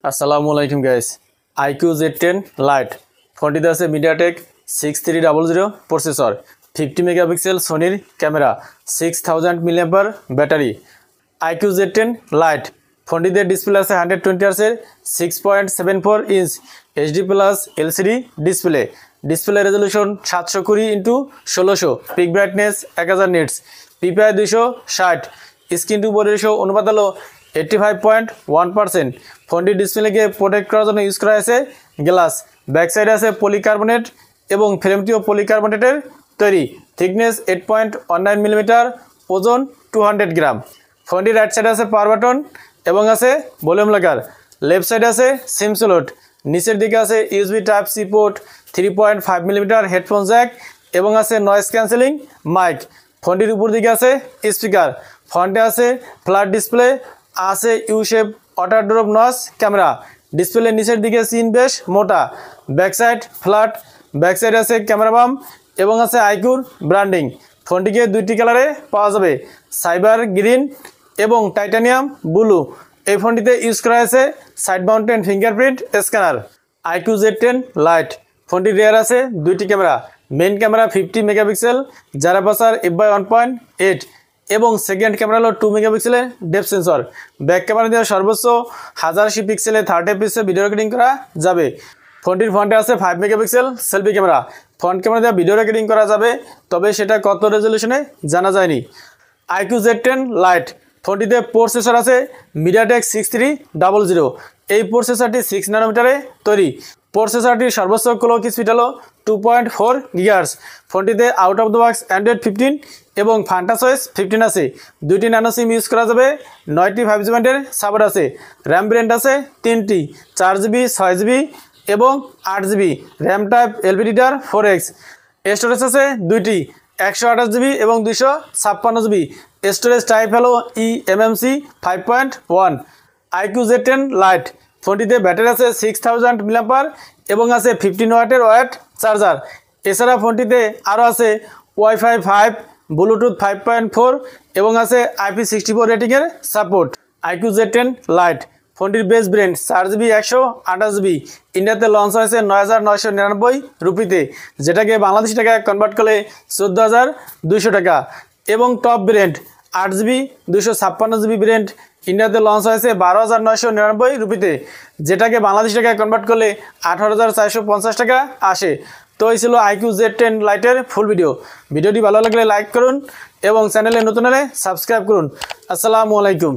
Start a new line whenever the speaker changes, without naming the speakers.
আসসালামু আলাইকুম guys. IQ Z10 Lite ফোনটিতে আছে মিডিয়াটেক 6300 প্রসেসর, 50 মেগাপিক্সেল সোনির camera, 6000 milliampere battery. IQ Z10 Lite ফোনটিতে ডিসপ্লে আছে 120 হার্জের 6.74 inch HD plus LCD display. Display resolution 720x1600, peak brightness 1000 nits, PPI 260, screen to body ratio অনুপাত হলো 85.1%। ফোনটি ডিসপ্লেকে প্রোটেক্ট করার জন্য ইউজ করা হয়েছে গ্লাস। ব্যাক সাইডে আছে পলিকার্বনেট এবং ফ্রেমটিও পলিকার্বনেটের তৈরি। থিকনেস 8.19 মিলিমিটার, ওজন 200 গ্রাম। ফোনটির রাইট সাইডে আছে পাওয়ার বাটন এবং আছে ভলিউম লাগার। লেফট সাইডে আছে সিম স্লট। নিচের দিকে আছে USB type C port, 3.5 millimetre headphone jack এবং আছে নয়েজ ক্যান্সেলিং মাইক। ফোনটির উপর দিকে আছে স্পিকার। ফ্রন্টে আছে ফ্ল্যাট ডিসপ্লে, আছে you shape water drop notch camera. Display নিচের দিকে সিন বেশ মোটা। Back side flat, back side আছে ক্যামেরা বাম এবং আছে আইকিউর ব্র্যান্ডিং। ফোনটিকে দুইটি কালারে পাওয়া যাবে, সাইবার গ্রিন এবং টাইটানিয়াম ব্লু। এই ফোনটিতে ইউজ করা হয়েছে side mountain fingerprint scanner. IQ Z10 Lite ফোনটির রিয়ার আছে দুইটি ক্যামেরা। মেইন ক্যামেরা 50 মেগাপিক্সেল, যার অ্যাপারচার f/1.8 এবং সেকেন্ড ক্যামেরা হলো 2 মেগাপিক্সেলের ডেপথ সেন্সর। ব্যাক ক্যামেরা দিয়ে সর্বোচ্চ 1080 পিক্সেলে 30 এফপিএসে ভিডিও রেকর্ডিং করা যাবে। ফোনটির ফ্রন্টে আছে 5 megapixel selfie camera. Front camera দিয়ে ভিডিও রেকর্ডিং করা যাবে, তবে সেটা কত রেজলিউশনে জানা যায়নি। IQ Z10 লাইট ফোনটিতে প্রসেসর আছে মিডিয়াটেক 6300। এই প্রসেসরটি 6 ন্যানোমিটারে তৈরি। প্রসেসরটির সর্বোচ্চ ক্লক স্পিড হলো 2.4 গিগাহার্টজ। ফোনটিতে out of the box Android 15 এবং ফান্টাসওয়েস 15 আছে। দুইটি ন্যানো সিম ইউজ করা যাবে, 9টি 5G ব্যান্ডের সাপোর্ট আছে। র্যাম ভেরিয়েন্ট আছে 3টি, 4GB, 6GB এবং 8GB। RAM type LPDDR 4X। Storage আছে দুইটি, 128GB এবং 256GB। স্টোরেজ টাইপ হলো eMMC 5.1। IQ Z10 লাইট ফোনটিতে ব্যাটারি আছে 6000 মিলিঅ্যাম্পার এবং আছে 15 ওয়াটের ওয়্যার চার্জার। এছাড়া ফোনটিতে আরও আছে ওয়াইফাই 5, ব্লুটুথ 5.4 এবং আছে IP64 রেটিংয়ের সাপোর্ট। IQ Z10 লাইট ফোনটির বেস ব্র্যান্ড 4GB 128GB। ইন্ডিয়াতে লঞ্চ হয়েছে 9999 রুপিতে, যেটাকে বাংলাদেশি টাকায় কনভার্ট করলে 14200 টাকা। এবং top brand 8GB 256GB brand ইন্ডিয়াতে লঞ্চ হয়েছে 12999 রুপিতে, যেটাকে বাংলাদেশি টাকায় কনভার্ট করলে 18450 টাকা আসে। তো এই ছিল IQ Z10 লাইটের ফুল ভিডিও। ভিডিওটি ভালো লাগলে লাইক করুন এবং চ্যানেলে নতুন হলে সাবস্ক্রাইব করুন। আসসালামু আলাইকুম।